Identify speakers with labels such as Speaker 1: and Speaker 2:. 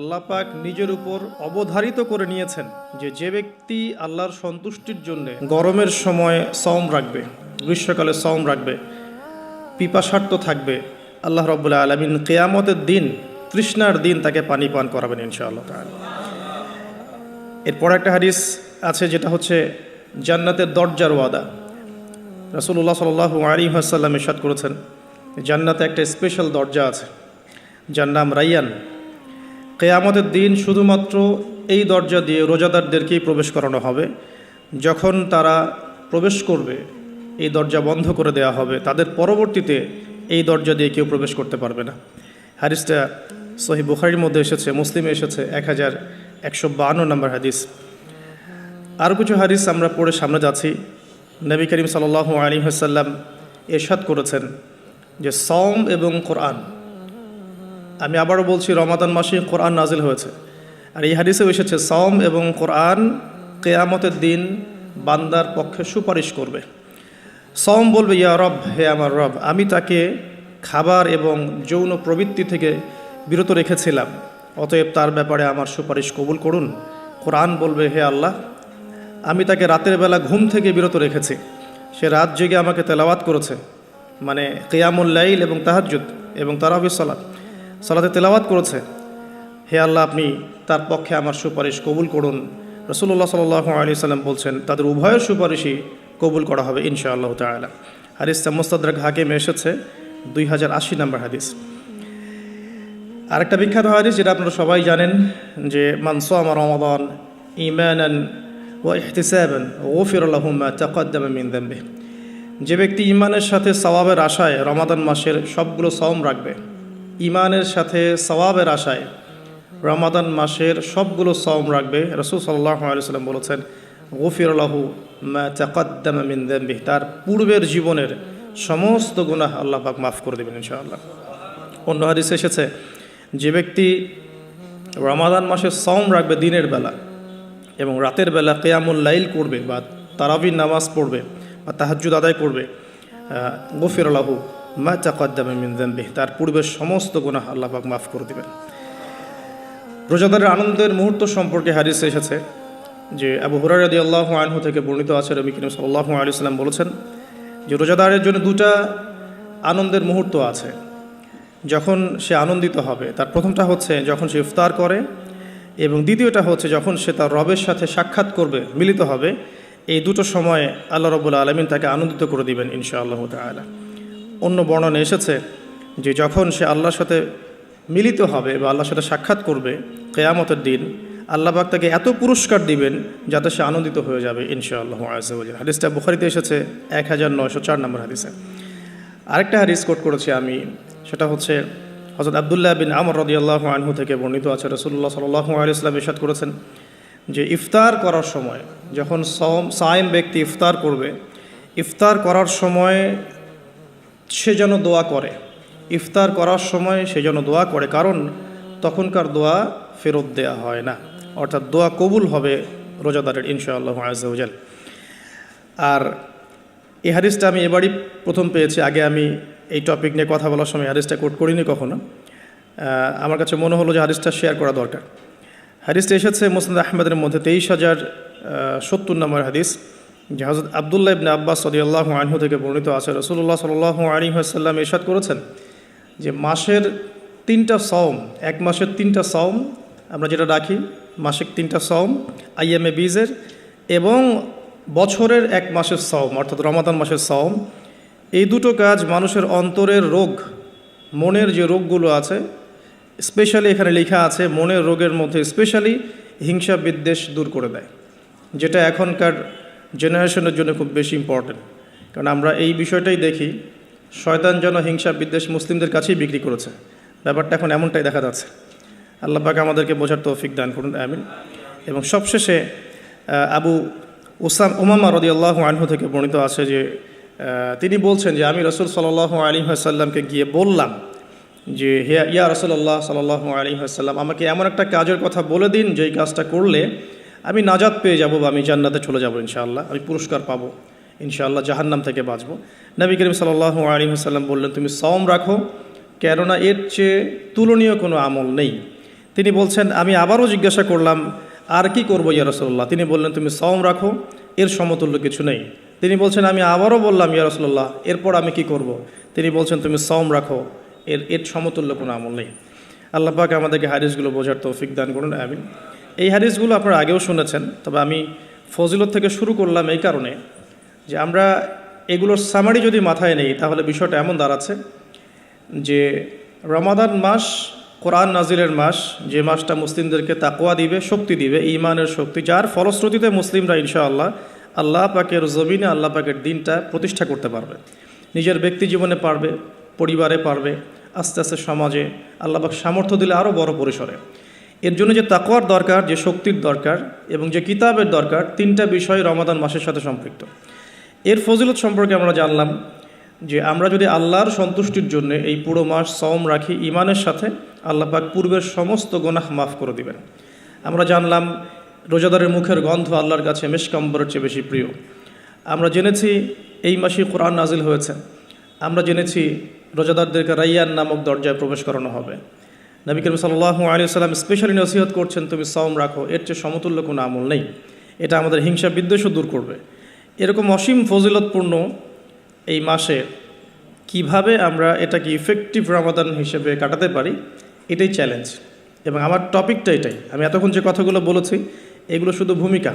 Speaker 1: আল্লাহ পাক নিজের উপর অবধারিত করে নিয়েছেন যে ব্যক্তি আল্লাহর সন্তুষ্টির জন্য গরমের সময় সওম রাখবে, গ্রীষ্মকালে সওম রাখবে, পিপাসার্ত থাকবে, আল্লাহ রাব্বুল আলামিন কিয়ামতের দিন, তৃষ্ণার দিন তাকে পানি পান করাবেন ইনশাআল্লাহ তাআলা। এরপর একটা হাদিস আছে যেটা হচ্ছে জান্নাতের দরজার ওয়াদা। রাসূলুল্লাহ সাল্লাল্লাহু আলাইহি ওয়াসাল্লাম ইরশাদ করেছেন, জান্নাতে একটা স্পেশাল দরজা আছে যার নাম রাইয়ান। কিয়ামতের দিন শুধুমাত্র এই দরজা দিয়ে রোজাদারদেরকেই প্রবেশ করানো হবে। যখন তারা প্রবেশ করবে এই দরজা বন্ধ করে দেওয়া হবে, তাদের পরবর্তীতে এই দরজা দিয়ে কেউ প্রবেশ করতে পারবে না। হাদিসটা সহিহ বুখারীর মধ্যে এসেছে, মুসলিমে এসেছে 1152 নম্বর হাদিস। আরও কিছু হাদিস আমরা পড়ে সামনে যাচ্ছি। নবী করিম সাল্লাল্লাহু আলাইহি ওয়াসাল্লাম ইরশাদ করেছেন যে সওম এবং কোরআন, আমি আবারও বলছি, রমাদান মাসে কোরআন নাজিল হয়েছে। আর এই হাদিসেও এসেছে সওম এবং কোরআন কিয়ামতের দিন বান্দার পক্ষে সুপারিশ করবে। সওম বলবে, ইয়া রব, হে আমার রব, আমি তাকে খাবার এবং যৌন প্রবৃত্তি থেকে বিরত রেখেছিলাম, অতএব তার ব্যাপারে আমার সুপারিশ কবুল করুন। কোরআন বলবে, হে আল্লাহ, আমি তাকে রাতের বেলা ঘুম থেকে বিরত রেখেছি, সে রাত জেগে আমাকে তেলাওয়াত করেছে, মানে কিয়ামুল লাইল এবং তাহাজ্জুদ এবং তারাবির সালাতে তেলাওয়াত করেছে। হে আল্লাহ, আপনি তার পক্ষে আমার সুপারিশ কবুল করুন। রাসূলুল্লাহ সাল্লাল্লাহু আলাইহি সাল্লাম বলছেন, তাদের উভয়ের সুপারিশই কবুল করা হবে ইনশাআল্লাহ তাআলা। হাদিসটা মুস্তাদরাক হাকিমে এসেছে 2080 নম্বর হাদিস। আরেকটা বিখ্যাত হাদিস যেটা আপনারা সবাই জানেন, যে মান সামা রমাদান ঈমানান ওয়া ইহতিসাবান গুফিরা লাহু মা তাকাদ্দামা মিন যামবিহি। যে ব্যক্তি ঈমানের সাথে সওয়াবের আশায় রমাদান মাসের সবগুলো সওম রাখবে, ঈমানের সাথে সওয়াবের আশায় রমাদান মাসের সবগুলো সওম রাখবে, রাসূল সাল্লাল্লাহু আলাইহি ওয়াসাল্লাম বলেছেন, গুফিরা লাহু মা তাকাদ্দামা মিন যামবিহি, তার পূর্বের জীবনের সমস্ত গুনাহ আল্লাহ পাক মাফ করে দেবেন ইনশাআল্লাহ। অন্য হাদিসে এসেছে, যে ব্যক্তি রমাদান মাসের সওম রাখবে দিনের বেলা এবং রাতের বেলা কিয়ামুল লাইল করবে বা তারাবির নামাজ পড়বে বা তাহাজ্জুদ আদায় করবে, গুফিরা লাহু মা তাকাদ্দামা মিন যামবিহি, তার পূর্বের সমস্ত গুনাহ আল্লাহ পাক মাফ করে দেবেন। রোজাদারের আনন্দের মুহূর্ত সম্পর্কে হাদিসে এসেছে যে আবু হুরায়রা রাদিয়াল্লাহু আনহু থেকে বর্ণিত আছে, নবী করিম সাল্লাল্লাহু আলাইহি ওয়াসাল্লাম বলেছেন যে রোজাদারের জন্য দুটা আনন্দের মুহূর্ত আছে যখন সে আনন্দিত হবে। তার প্রথমটা হচ্ছে যখন সে ইফতার করে, এবং দ্বিতীয়টা হচ্ছে যখন সে তার রবের সাথে সাক্ষাৎ করবে, মিলিত হবে। এই দুটো সময় আল্লাহ রাব্বুল আলামিন তাকে আনন্দিত করে দিবেন ইনশাআল্লাহ তাআলা। অন্য বর্ণনা এসেছে যে যখন সে আল্লাহর সাথে মিলিত হবে বা আল্লাহর সাথে সাক্ষাৎ করবে কিয়ামতের দিন, আল্লাহ পাক তাকে এত পুরস্কার দিবেন যাতে সে আনন্দিত হয়ে যাবে ইনশাআল্লাহ আযজা ওয়া জাল্লা। হাদিসটা বুখারীতে এসেছে 1904 নম্বর হাদিসে। আরেকটা হাদিস কোট করেছি আমি, সেটা হচ্ছে হযরত আব্দুল্লাহ বিন আমর রাদিয়াল্লাহু আনহু থেকে বর্ণিত আছে, রাসূলুল্লাহ সাল্লাল্লাহু আলাইহি ওয়াসাল্লাম ইরশাদ করেছেন যে ইফতার করার সময় যখন সায়েম ব্যক্তি ইফতার করবে, ইফতার করার সময় সে যেন দোয়া করে, ইফতার করার সময় সে যেন দোয়া করে, কারণ তখনকার দোয়া ফেরত দেয়া হয় না, অর্থাৎ দোয়া কবুল হবে রোজাদারের ইনশাআল্লাহ আযজা ওয়া জাল্লা। আর এই হাদিসটা আমি এবারই প্রথম পেয়েছি, আগে আমি এই টপিক নিয়ে কথা বলার সময় হাদিসটা কোট করিনি কখনো। আমার কাছে মনে হলো যে হাদিসটা শেয়ার করা দরকার। হাদিসটা এসেছে মুসনাদ আহমদের মধ্যে 23,070 নম্বর হাদিস, যে হযরত আব্দুল্লাহ ইবনে আব্বাস রাদিয়াল্লাহু আনহু থেকে বর্ণিত আছে, রাসূলুল্লাহ সাল্লাল্লাহু আলাইহি ওয়াসাল্লাম ইরশাদ করেছেন যে মাসের 3টা সওম, এক মাসের 3টা সওম আমরা যেটা রাখি, মাসিক 3টা সওম আইয়ামে বীজের, এবং বছরের এক মাসের সওম অর্থাৎ রমাদান মাসের সওম, এই দুটো কাজ মানুষের অন্তরের রোগ, মনের যে রোগগুলো আছে, স্পেশালি এখানে লেখা আছে মনের রোগের মধ্যে স্পেশালি হিংসা বিদ্বেষ দূর করে দেয়, যেটা এখনকার জেনারেশনের জন্য খুব বেশি ইম্পর্টেন্ট। কারণ আমরা এই বিষয়টাই দেখি, শয়তান যেন হিংসা বিদ্বেষ মুসলিমদের কাছেই বিক্রি করেছে, ব্যাপারটা এখন এমনটাই দেখা যাচ্ছে। আল্লাহ পাক আমাদেরকে বোঝার তৌফিক দান করুন, আমিন। এবং সবশেষে আবু উমামা রাদিয়াল্লাহু আনহু থেকে বর্ণিত আছে যে তিনি বলছেন যে আমি রাসূল সাল্লাল্লাহু আলাইহি ওয়াসাল্লামকে গিয়ে বললাম যে হে ইয়া রাসূলুল্লাহ সাল্লাল্লাহু আলাইহি ওয়াসাল্লাম, আমাকে এমন একটা কাজের কথা বলে দিন যেই কাজটা করলে আমি নাজাত পেয়ে যাব বা আমি জান্নাতে চলে যাব ইনশাআল্লাহ, আমি পুরস্কার পাবো ইনশাআল্লাহ, জাহান্নাম থেকে বাঁচব। নবী করিম সাল্লাল্লাহু আলাইহি ওয়াসাল্লাম বললেন, তুমি সওম রাখো, কেননা এর চেয়ে তুলনীয় কোনো আমল নেই। তিনি বলছেন, আমি আবারও জিজ্ঞাসা করলাম, আর কি করবো ইয়া রাসূলুল্লাহ? তিনি বললেন, তুমি সওম রাখো, এর সমতুল্য কিছু নেই। তিনি বলছেন, আমি আবারও বললাম ইয়া রাসূলুল্লাহ, এরপর আমি কি করব? তিনি বলছেন, তুমি সওম রাখো, এর সমতুল্য কোনো আমল নেই। আল্লাহ পাক আমাদেরকে হাদিসগুলো বোঝার তৌফিক দান করুন, আমিন। এই হাদিসগুলো আপনারা আগেও শুনেছেন, তবে আমি ফজিলত থেকে শুরু করলাম এই কারণে যে আমরা এগুলোর সামারি যদি মাথায় নেই, তাহলে বিষয়টা এমন দাঁড়াচ্ছে যে রমাদান মাস কোরআন নাজিলের মাস, যে মাসটা মুসলিমদেরকে তাকওয়া দিবে, শক্তি দিবে, ঈমানের শক্তি, যার ফলশ্রুতিতে মুসলিমরা ইনশাআল্লাহ আল্লাহ পাকের জমিনে আল্লাহ পাকের দিনটা প্রতিষ্ঠা করতে পারবে। নিজের ব্যক্তি জীবনে পারবে, পরিবারে পারবে, আস্তে আস্তে সমাজে আল্লাহ পাক সামর্থ্য দিলে আরও বড় পরিসরে। এর জন্য যে তাকওয়ার দরকার, যে শক্তির দরকার এবং যে কিতাবের দরকার, তিনটা বিষয় রমাদান মাসের সাথে সম্পৃক্ত। এর ফজিলত সম্পর্কে আমরা জানলাম যে আমরা যদি আল্লাহর সন্তুষ্টির জন্য এই পুরো মাস সওম রাখি ঈমানের সাথে, আল্লাহ পাক পূর্বের সমস্ত গুনাহ মাফ করে দিবেন। আমরা জানলাম রোজাদারের মুখের গন্ধ আল্লাহর কাছে মেশকাম্বরের চেয়ে বেশি প্রিয়। আমরা জেনেছি এই মাসে কোরআন নাজিল হয়েছে। আমরা জেনেছি রোজাদারদেরকে রাইয়ান নামক দরজায় প্রবেশ করানো হবে। নবী করিম সাল্লাল্লাহু আলাইহি ওয়াসাল্লাম স্পেশালি নসিহত করছেন, তুমি সওম রাখো, এর চেয়ে সমতুল্য কোনো আমল নেই। এটা আমাদের হিংসা বিদ্বেষও দূর করবে। এরকম অসীম ফজিলতপূর্ণ এই মাসে কিভাবে আমরা এটাকে ইফেক্টিভ রমাদান হিসেবে কাটাতে পারি, এটাই চ্যালেঞ্জ। এবং আমার টপিকটা এটাই। আমি এতক্ষণ যে কথাগুলো বলেছি এগুলো শুধু ভূমিকা।